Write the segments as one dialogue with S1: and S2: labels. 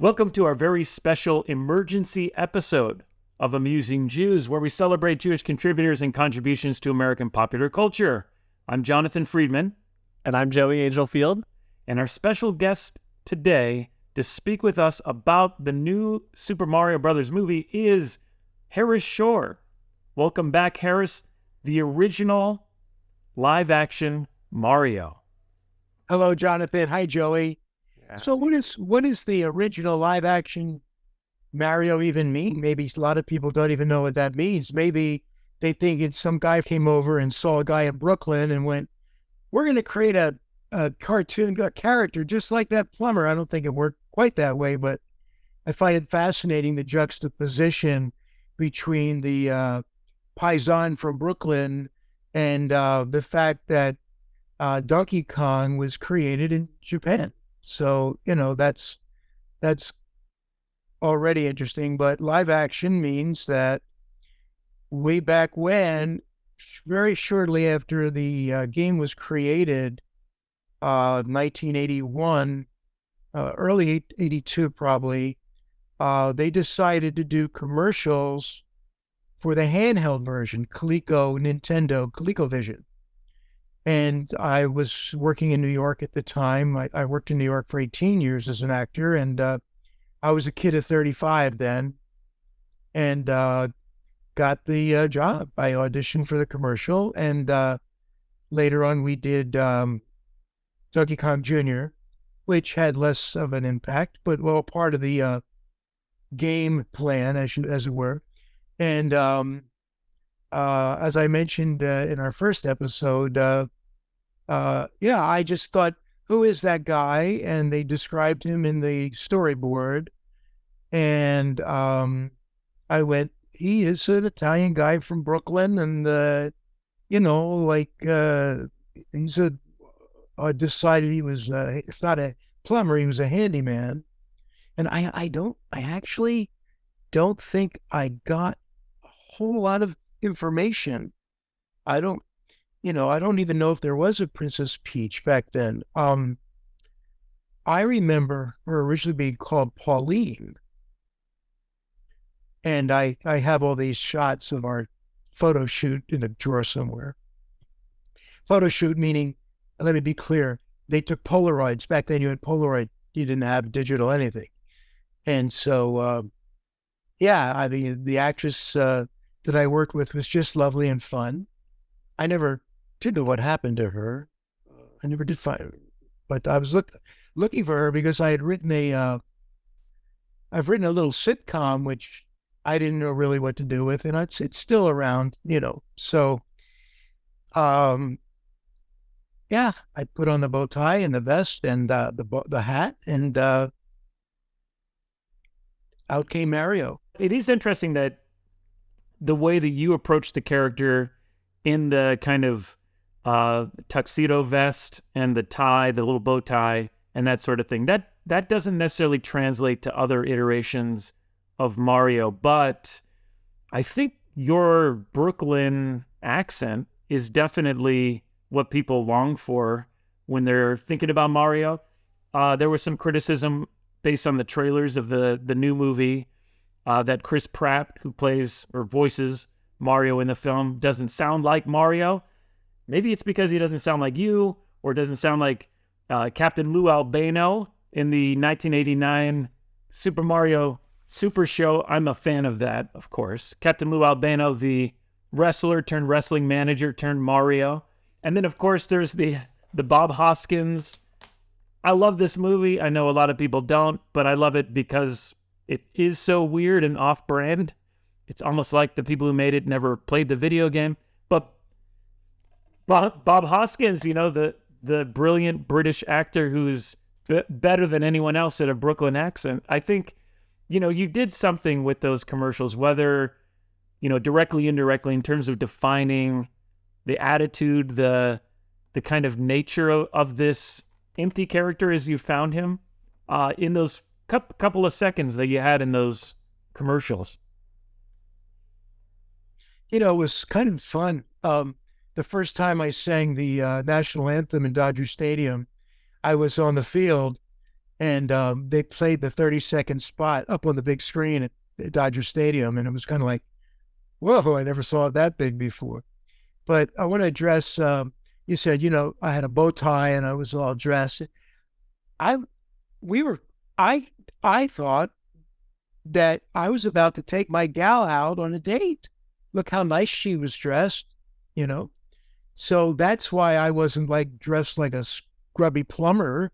S1: Welcome to our very special emergency episode of Amusing Jews, where we celebrate Jewish contributors and contributions to American popular culture. I'm Jonathan Friedmann.
S2: And I'm Joey Angelfield.
S1: And our special guest today to speak with us about the new Super Mario Brothers movie is Harris Shore. Welcome back, Harris, the original live-action Mario.
S3: Hello, Jonathan. Hi, Joey.
S1: Yeah.
S3: So what is the original live action Mario even mean? Maybe a lot of people don't even know what that means. Maybe they think it's some guy came over and saw a guy in Brooklyn and went, we're going to create a cartoon character just like that plumber. I don't think it worked quite that way, but I find it fascinating, the juxtaposition between the paisan from Brooklyn and the fact that Donkey Kong was created in Japan. So, that's already interesting, but live action means that way back when, very shortly after the game was created, 1981, early 82 probably, they decided to do commercials for the handheld version, Nintendo ColecoVision. And I was working in New York at the time. I worked in New York for 18 years as an actor, and I was a kid of 35 then, and got the job. I auditioned for the commercial, and later on we did Donkey Kong Jr., which had less of an impact, but part of the game plan, as it were. And as I mentioned in our first episode, I just thought, who is that guy? And they described him in the storyboard. And I went, he is an Italian guy from Brooklyn. And, I decided he was, if not a plumber, he was a handyman. And I actually don't think I got a whole lot of information. I don't even know if there was a Princess Peach back then. I remember her originally being called Pauline. And I have all these shots of our photo shoot in a drawer somewhere. Photo shoot meaning, let me be clear, they took Polaroids. Back then you had Polaroid. You didn't have digital anything. And so, the actress that I worked with was just lovely and fun. I never did know what happened to her. I never did find her, but I was looking for her because I had written I've written a little sitcom which I didn't know really what to do with, and it's still around, So, I put on the bow tie and the vest and the hat, and out came Mario.
S1: It is interesting that the way that you approach the character in the kind of tuxedo vest and the tie, the little bow tie, and that sort of thing, that doesn't necessarily translate to other iterations of Mario, but I think your Brooklyn accent is definitely what people long for when they're thinking about Mario. There was some criticism based on the trailers of the new movie that Chris Pratt, who plays or voices Mario in the film, doesn't sound like Mario. Maybe it's because he doesn't sound like you, or doesn't sound like Captain Lou Albano in the 1989 Super Mario Super Show. I'm a fan of that, of course. Captain Lou Albano, the wrestler turned wrestling manager turned Mario. And then, of course, there's the Bob Hoskins. I love this movie. I know a lot of people don't, but I love it because it is so weird and off-brand. It's almost like the people who made it never played the video game. But Bob Hoskins, the brilliant British actor who's better than anyone else at a Brooklyn accent. I think, you did something with those commercials, whether, directly, indirectly, in terms of defining the attitude, the kind of nature of this empty character as you found him in those couple of seconds that you had in those commercials.
S3: It was kind of fun. The first time I sang the national anthem in Dodger Stadium, I was on the field and they played the 30-second spot up on the big screen at Dodger Stadium, and it was kind of like, whoa, I never saw it that big before. But I want to address, you said, I had a bow tie and I was all dressed. I, we were, I thought that I was about to take my gal out on a date. Look how nice she was dressed, you know? So that's why I wasn't like dressed like a scrubby plumber,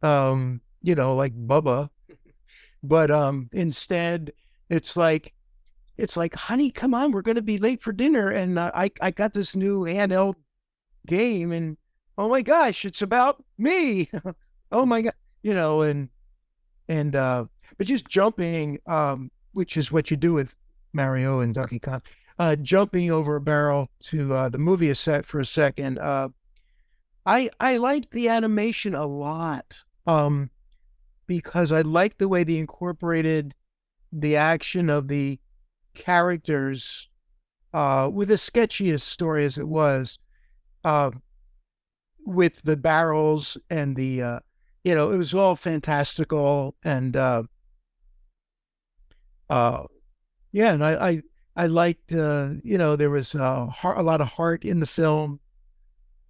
S3: like Bubba. But instead, it's like, honey, come on, we're going to be late for dinner. And I got this new handheld game, and oh my gosh, it's about me. Oh my God, but just jumping, which is what you do with Mario and Donkey Kong, jumping over a barrel to the movie set for a second. I liked the animation a lot, because I liked the way they incorporated the action of the characters, with the sketchiest story as it was, with the barrels and the, it was all fantastical. And yeah, and I liked, there was a lot of heart in the film,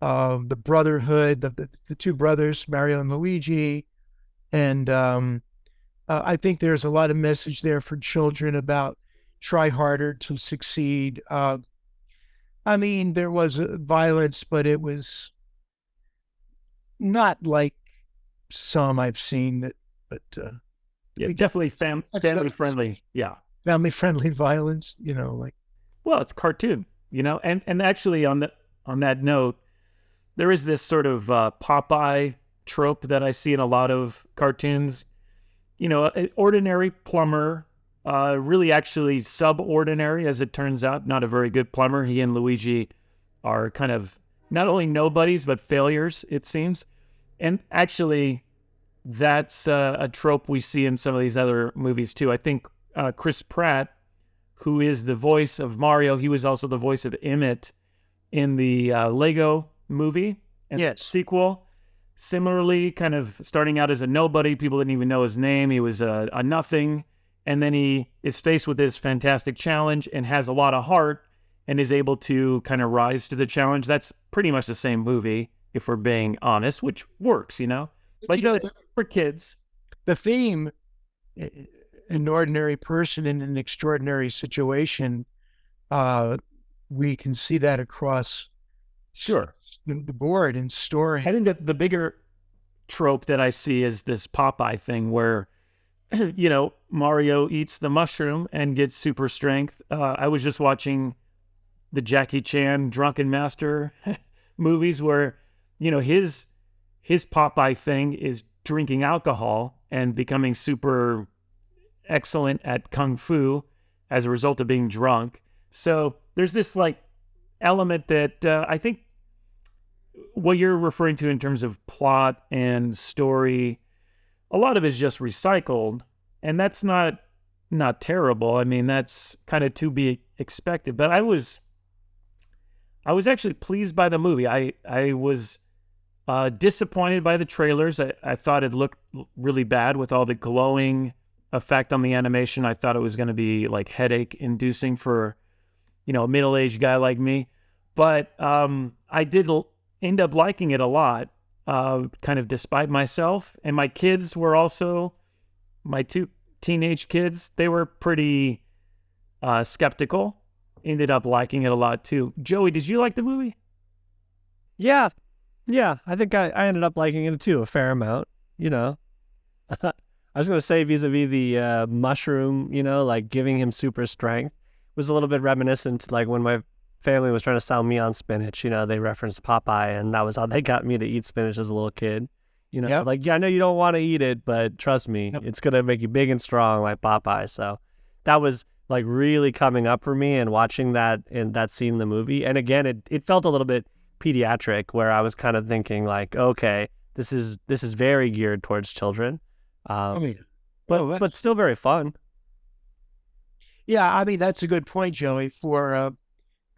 S3: the brotherhood, the two brothers, Mario and Luigi. And I think there's a lot of message there for children about try harder to succeed. I mean, there was violence, but it was not like some I've seen but
S1: Yeah, definitely family friendly. Yeah.
S3: family friendly violence, like.
S1: Well, it's cartoon, and actually on that note, there is this sort of Popeye trope that I see in a lot of cartoons. An ordinary plumber, really actually subordinary, as it turns out, not a very good plumber. He and Luigi are kind of not only nobodies, but failures, it seems. And actually, that's a trope we see in some of these other movies, too. I think Chris Pratt, who is the voice of Mario, he was also the voice of Emmett in the Lego movie and
S3: Yes.
S1: sequel. Similarly, kind of starting out as a nobody, people didn't even know his name. He was a nothing. And then he is faced with this fantastic challenge and has a lot of heart and is able to kind of rise to the challenge. That's pretty much the same movie, if we're being honest, which works, Like for kids.
S3: The theme, an ordinary person in an extraordinary situation, we can see that across
S1: Sure.
S3: the board in story.
S1: I think that the bigger trope that I see is this Popeye thing where, Mario eats the mushroom and gets super strength. I was just watching the Jackie Chan Drunken Master movies where, his Popeye thing is drinking alcohol and becoming super excellent at kung fu as a result of being drunk. So there's this element that I think what you're referring to in terms of plot and story, a lot of it is just recycled, and that's not terrible. I mean, that's kind of to be expected. But I was actually pleased by the movie. I was disappointed by the trailers. I thought it looked really bad with all the glowing effect on the animation. I thought it was going to be headache inducing for, a middle-aged guy like me. But I did end up liking it a lot, kind of despite myself. And my kids were also, my two teenage kids, they were pretty skeptical. Ended up liking it a lot too. Joey, did you like the movie?
S2: Yeah. I think I ended up liking it too, a fair amount, I was going to say vis-a-vis the mushroom, giving him super strength was a little bit reminiscent to when my family was trying to sell me on spinach, they referenced Popeye, and that was how they got me to eat spinach as a little kid.
S3: Yep.
S2: I know you don't want to eat it, but trust me, It's going to make you big and strong like Popeye. So that was really coming up for me and watching that in that scene in the movie. And again, it felt a little bit pediatric, where I was kind of thinking okay, this is very geared towards children. But still very fun.
S3: Yeah, I mean, that's a good point, Joey, for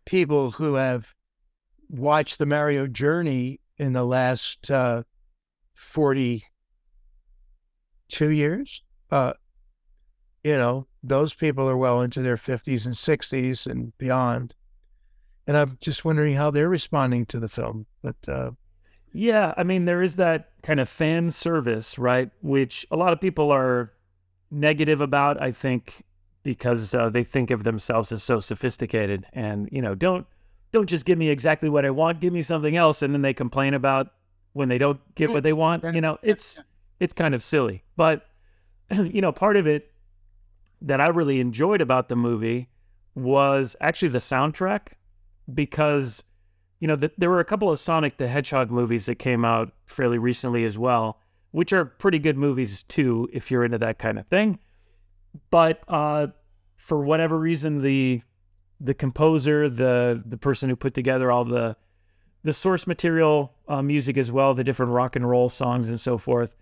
S3: people who have watched the Mario journey in the last 40 2 years. Those people are well into their 50s and 60s and beyond. And I'm just wondering how they're responding to the film. But
S1: Yeah, I mean, there is that kind of fan service, right? Which a lot of people are negative about, I think, because they think of themselves as so sophisticated and, don't just give me exactly what I want, give me something else. And then they complain about when they don't get what they want. It's kind of silly. But, part of it that I really enjoyed about the movie was actually the soundtrack, because there were a couple of Sonic the Hedgehog movies that came out fairly recently as well, which are pretty good movies too, if you're into that kind of thing. But for whatever reason, the composer, the person who put together all the source material music as well, the different rock and roll songs and so forth,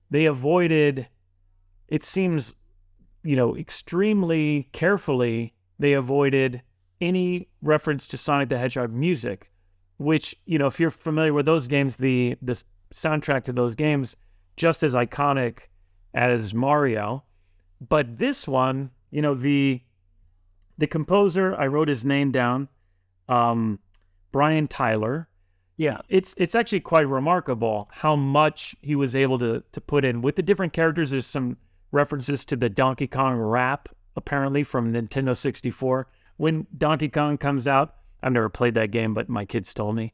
S1: they avoided, it seems, extremely carefully, they avoided any reference to Sonic the Hedgehog music, which, if you're familiar with those games, the soundtrack to those games, just as iconic as Mario. But this one, the composer, I wrote his name down, Brian Tyler.
S3: yeah,
S1: It's actually quite remarkable how much he was able to put in with the different characters. There's some references to the Donkey Kong rap, apparently, from Nintendo 64. When Donkey Kong comes out, I've never played that game, but my kids told me.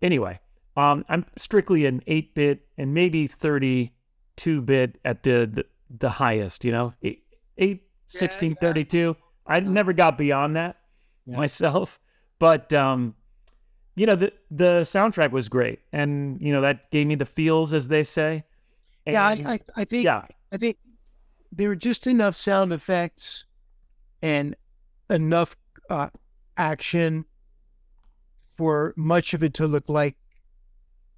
S1: Anyway, I'm strictly an 8-bit and maybe 32-bit at the highest, 8, 16, 32. I never got beyond that myself. But, the soundtrack was great. And, that gave me the feels, as they say. And,
S3: I think there were just enough sound effects and enough action for much of it to look like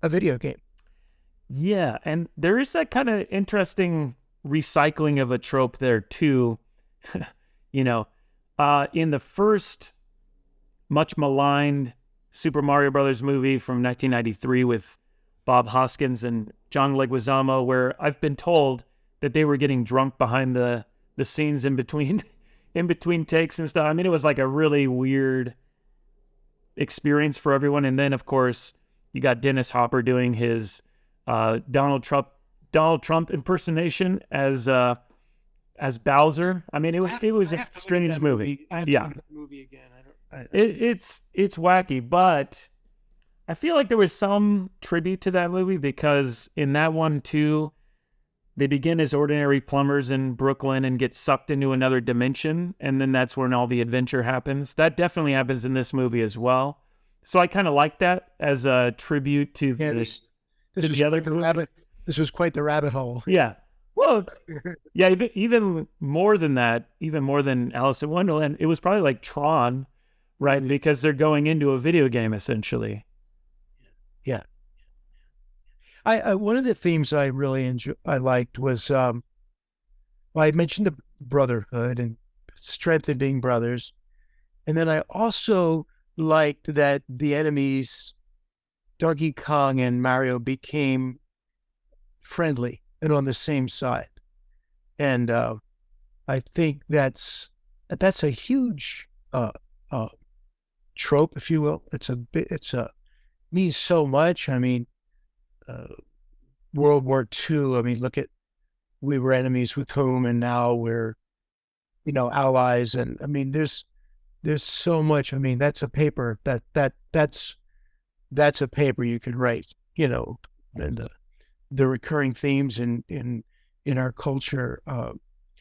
S3: a video game.
S1: Yeah, and there is that kind of interesting recycling of a trope there too. In the first much maligned Super Mario Brothers movie from 1993 with Bob Hoskins and John Leguizamo, where I've been told that they were getting drunk behind the scenes in between takes and stuff. I mean, it was like a really weird experience for everyone. And then, of course, you got Dennis Hopper doing his Donald Trump impersonation as Bowser. I mean, it was a strange movie.
S3: I have to look at that movie again.
S1: It's wacky, but I feel like there was some tribute to that movie, because in that one too, they begin as ordinary plumbers in Brooklyn and get sucked into another dimension, and then that's when all the adventure happens. That definitely happens in this movie as well. So I kind of like that as a tribute to the other movie.
S3: This was quite the rabbit hole.
S1: Yeah. Well, yeah, even more than that, even more than Alice in Wonderland, it was probably like Tron, right? Because they're going into a video game, essentially.
S3: Yeah. I one of the themes I really liked was, I mentioned the brotherhood and strengthening brothers. And then I also liked that the enemies, Donkey Kong and Mario, became friendly and on the same side. And I think that's a huge trope, if you will. Means so much. I mean, World War II. I mean, we were enemies with whom, and now we're, allies. And I mean, there's so much. I mean, that's a paper that's a paper you could write. And the recurring themes in our culture,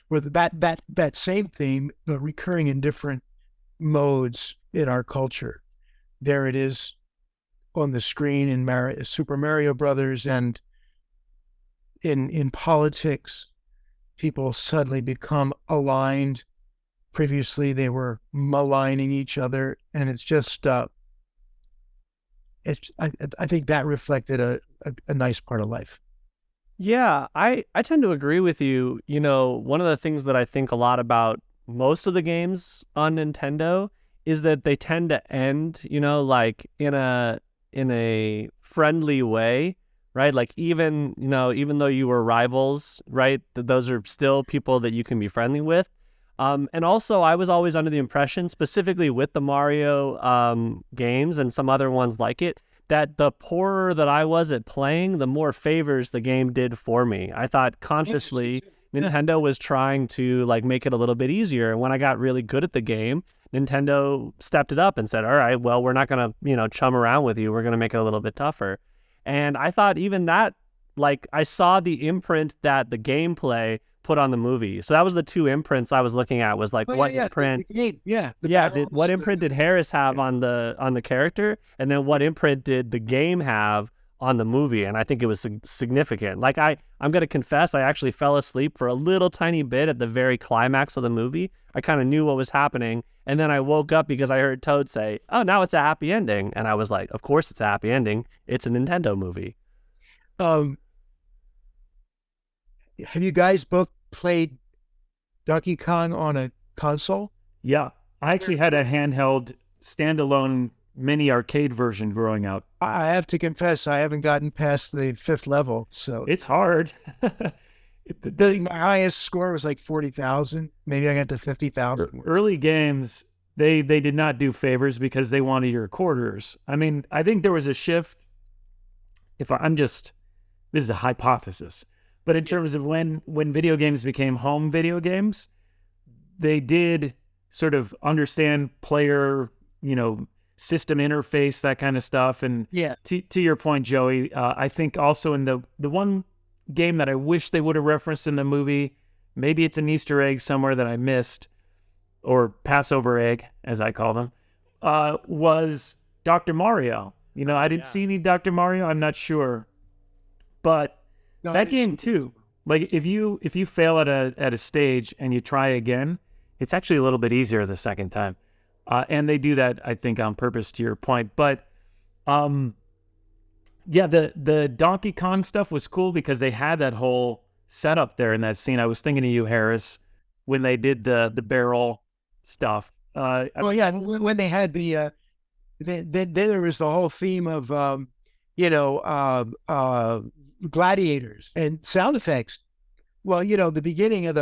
S3: with that same theme, but recurring in different modes in our culture. There it is on the screen in Super Mario Brothers, and in politics, people suddenly become aligned. Previously, they were maligning each other, and it's just I think that reflected a nice part of life.
S2: Yeah, I tend to agree with you. One of the things that I think a lot about most of the games on Nintendo is that they tend to end, like in a friendly way, right? Like even, even though you were rivals, right? Those are still people that you can be friendly with. And also, I was always under the impression, specifically with the Mario games and some other ones like it, that the poorer that I was at playing, the more favors the game did for me. I thought consciously Nintendo was trying to like make it a little bit easier. And when I got really good at the game, Nintendo stepped it up and said, all right, well, we're not going to, chum around with you. We're going to make it a little bit tougher. And I thought even that, like, I saw the imprint that the gameplay put on the movie. So that was the two imprints I was looking at, was like, what imprint? What imprint did Harris have on the character, and then what imprint did the game have on the movie? And I think it was significant. Like I'm gonna confess, I actually fell asleep for a little tiny bit at the very climax of the movie. I kind of knew what was happening, and then I woke up because I heard Toad say, "Oh, now it's a happy ending," and I was like, "Of course it's a happy ending. It's a Nintendo movie."
S3: Have you guys both played Donkey Kong on a console?
S1: Yeah. I actually had a handheld standalone mini arcade version growing up.
S3: I have to confess, I haven't gotten past the 5th level, so
S1: It's hard.
S3: my highest score was like 40,000. Maybe I got to 50,000.
S1: Early games, they did not do favors because they wanted your quarters. I mean, I think there was a shift. This is a hypothesis, but in terms of when video games became home video games, they did sort of understand player, system interface, that kind of stuff. And to your point, Joey, I think also in the one game that I wish they would have referenced in the movie, maybe it's an Easter egg somewhere that I missed, or Passover egg, as I call them, was Dr. Mario. I didn't see any Dr. Mario. I'm not sure. But that game too, like if you fail at a stage and you try again, it's actually a little bit easier the second time. And they do that, I think, on purpose, to your point. But the Donkey Kong stuff was cool because they had that whole setup there in that scene. I was thinking of you, Harris, when they did the barrel stuff.
S3: When they had then there was the whole theme of gladiators and sound effects. Well, the beginning of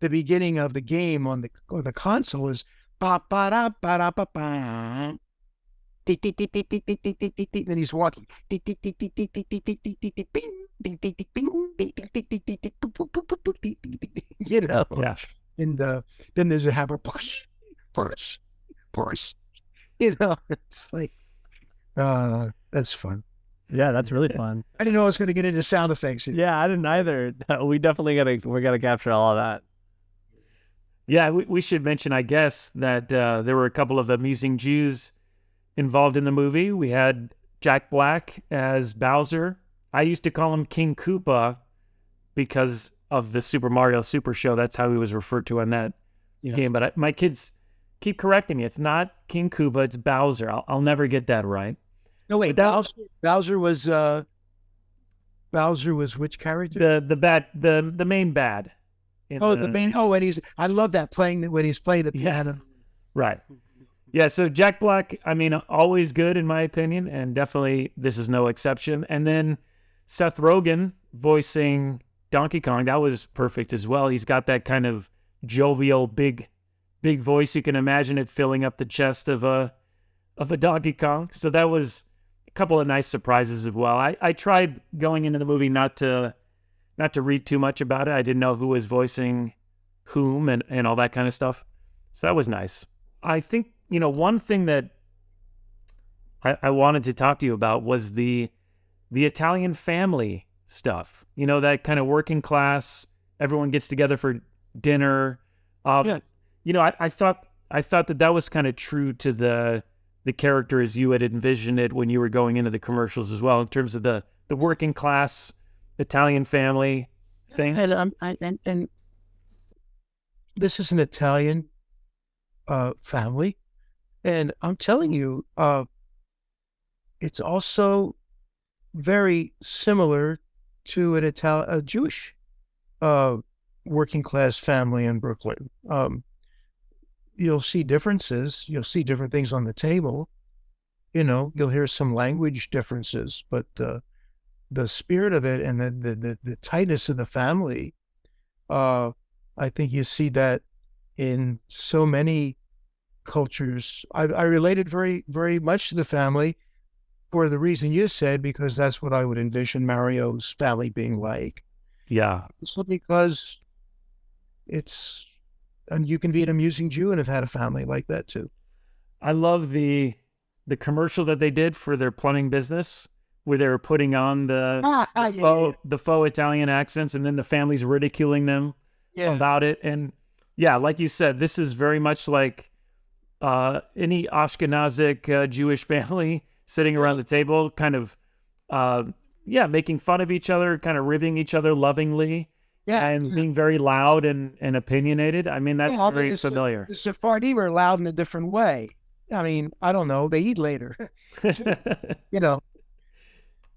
S3: the game on the console is ba ba da ba da ba ba. Then he's walking.
S1: Yeah.
S3: And then there's a hammer. Push. It's like, that's fun.
S2: Yeah, that's really fun.
S3: I didn't know I was going to get into sound effects.
S2: Yeah, I didn't either. We definitely we gotta capture all of that.
S1: Yeah, we should mention, I guess, that there were a couple of amusing Jews involved in the movie. We had Jack Black as Bowser. I used to call him King Koopa because of the Super Mario Super Show. That's how he was referred to on that game. But my kids keep correcting me. It's not King Koopa, it's Bowser. I'll never get that right.
S3: No, wait, Bowser was which character?
S1: The main bad.
S3: The main. I love that when he's playing the piano.
S1: Right. Yeah, so Jack Black, I mean, always good in my opinion, and definitely this is no exception. And then Seth Rogen voicing Donkey Kong, that was perfect as well. He's got that kind of jovial, big voice. You can imagine it filling up the chest of a Donkey Kong. So that was a couple of nice surprises as well. I tried going into the movie not to read too much about it. I didn't know who was voicing whom and all that kind of stuff. So that was nice. I think, one thing that I wanted to talk to you about was the Italian family stuff. That kind of working class, everyone gets together for dinner. I thought that was kind of true to the character as you had envisioned it when you were going into the commercials as well, in terms of the working class Italian family thing.
S3: And this is an Italian family, and I'm telling you, it's also very similar to a Jewish working class family in Brooklyn. You'll see differences. You'll see different things on the table. You'll hear some language differences, but the spirit of it and the tightness of the family. I think you see that in so many cultures. I related very, very much to the family for the reason you said, because that's what I would envision Mario's family being like.
S1: Yeah.
S3: So because and you can be an amusing Jew and have had a family like that too.
S1: I love the commercial that they did for their plumbing business where they were putting on the faux Italian accents, and then the families ridiculing them about it. And yeah, like you said, this is very much like any Ashkenazic Jewish family sitting around the table, kind of making fun of each other, kind of ribbing each other lovingly. And being very loud and opinionated. I mean, that's very familiar.
S3: The Sephardim are loud in a different way. I mean, I don't know. They eat later. You know,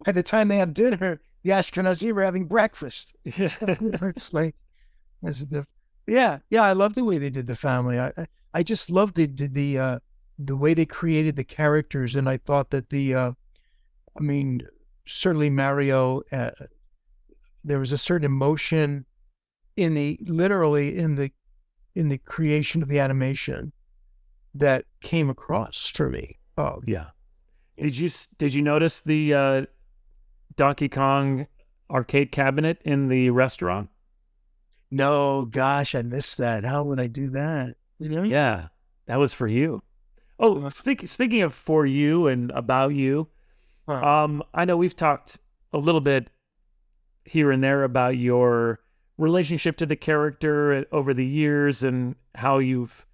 S3: by the time they have dinner, the Ashkenazim are having breakfast. It's like, that's a different. Yeah. I love the way they did the family. I just love the way they created the characters, and I thought that certainly Mario. There was a certain emotion in the creation of the animation that came across for me. Oh
S1: yeah. Did you notice the Donkey Kong arcade cabinet in the restaurant?
S3: No, gosh, I missed that. How would I do that? You know?
S1: Yeah, that was for you. Oh, speaking of for you and about you, I know we've talked a little bit here and there about your relationship to the character over the years and how you've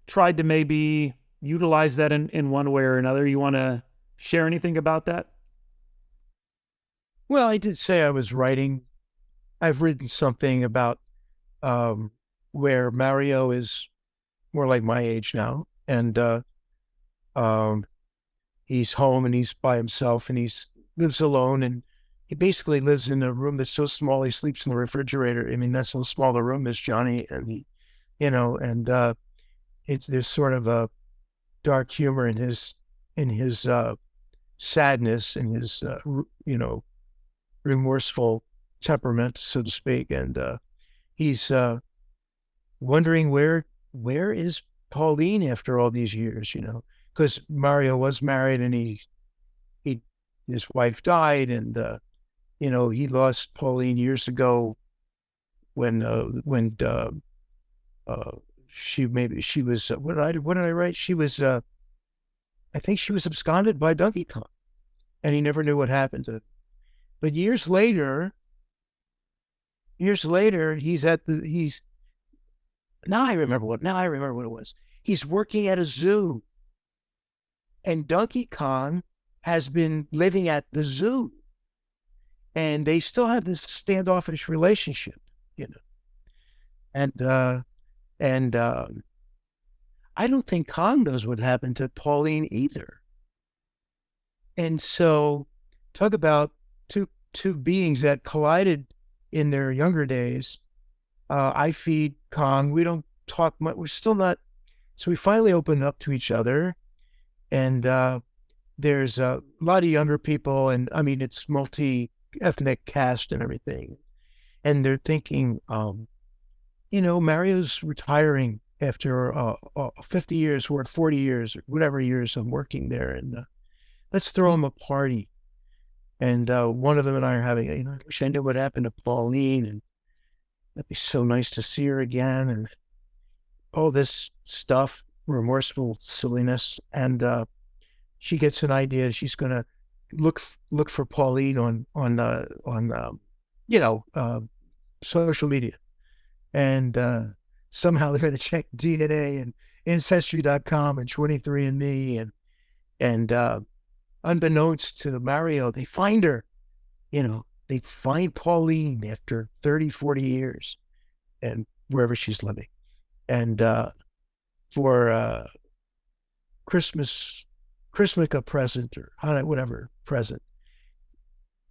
S1: tried to maybe utilize that in one way or another. You want to share anything about that?
S3: Well, I did say I've written something about where Mario is more like my age now, and he's home and he's by himself and lives alone, and he basically lives in a room that's so small he sleeps in the refrigerator. I mean, that's how small the room is, Johnny. And there's sort of a dark humor in his sadness and his remorseful temperament, so to speak. And he's wondering where is Pauline after all these years, because Mario was married and his wife died, and he lost Pauline years ago when she was what did I write? She was I think she was absconded by Donkey Kong, and he never knew what happened to it. But years later, now I remember what it was. He's working at a zoo, and Donkey Kong has been living at the zoo. And they still have this standoffish relationship, And I don't think Kong knows what happened to Pauline either. And so, talk about two beings that collided in their younger days. I feed Kong. We don't talk much. We're still not. So we finally opened up to each other, and there's a lot of younger people, and I mean it's multi-ethnic cast and everything, and they're thinking, Mario's retiring after 50 years or 40 years or whatever years of working there, and let's throw him a party. And one of them and I are having, I wish I knew what happened to Pauline, and it'd be so nice to see her again, and all this stuff, remorseful silliness. And she gets an idea. She's going to look for Pauline on social media, and somehow they're going to check DNA and Ancestry.com and 23andMe, and unbeknownst to Mario, they find her. They find Pauline after 30, 40 years, and wherever she's living. And for Christmas present or whatever present,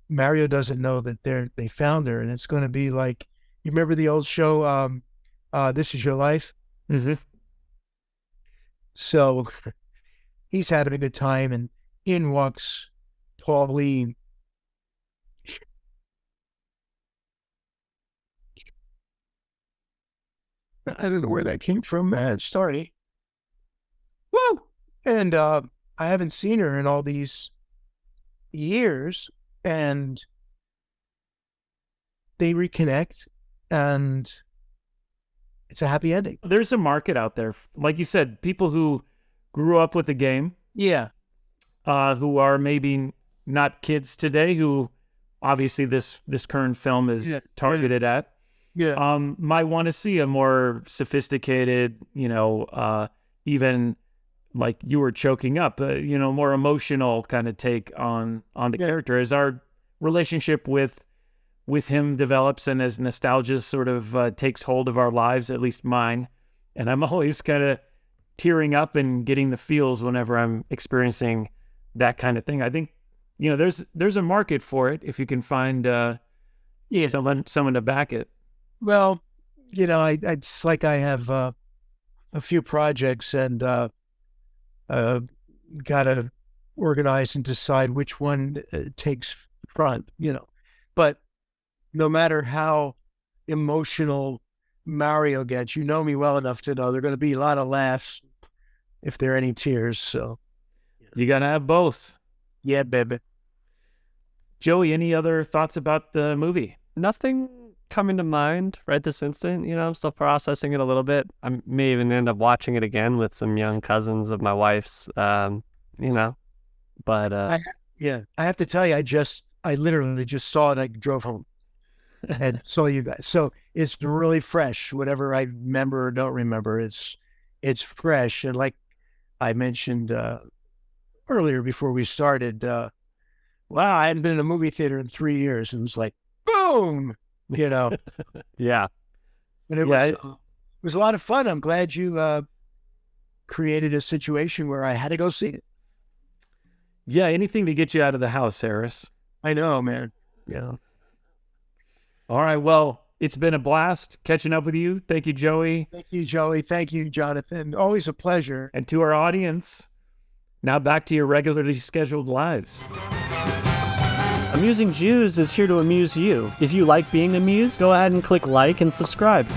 S3: Mario doesn't know that they found her, and it's going to be like, you remember the old show, This Is Your Life?
S1: Mm-hmm.
S3: So he's having a good time, and in walks Pauline. I don't know where that came from, man. Sorry. Woo! And I haven't seen her in all these years, and they reconnect, and it's a happy ending.
S1: There's a market out there, like you said, people who grew up with the game,
S3: Yeah.
S1: who are maybe not kids today, who obviously this current film is targeted at.
S3: Yeah.
S1: Might want to see a more sophisticated, even like you were choking up, more emotional kind of take on the character as our relationship with him develops and as nostalgia sort of takes hold of our lives, at least mine. And I'm always kind of tearing up and getting the feels whenever I'm experiencing that kind of thing. I think, there's a market for it if you can find someone to back it.
S3: Well, it's like I have a few projects, and got to organize and decide which one takes front, But no matter how emotional Mario gets, you know me well enough to know there are going to be a lot of laughs if there are any tears. So
S1: you got to have both.
S3: Yeah, baby.
S1: Joey, any other thoughts about the movie?
S2: Nothing coming to mind right this instant. I'm still processing it a little bit. I may even end up watching it again with some young cousins of my wife's, but
S3: I have to tell you, I literally just saw it. I drove home and saw you guys. So it's really fresh. Whatever I remember or don't remember, it's fresh. And like I mentioned earlier before we started, wow, I hadn't been in a movie theater in 3 years, and it was like, boom,
S2: Yeah.
S3: And it was a lot of fun. I'm glad you created a situation where I had to go see it.
S1: Yeah, anything to get you out of the house, Harris.
S3: I know, man. Yeah.
S1: All right, well, it's been a blast catching up with you. Thank you, Joey.
S3: Thank you, Joey. Thank you, Jonathan. Always a pleasure.
S1: And to our audience, now back to your regularly scheduled lives.
S2: Amusing Jews is here to amuse you. If you like being amused, go ahead and click like and subscribe.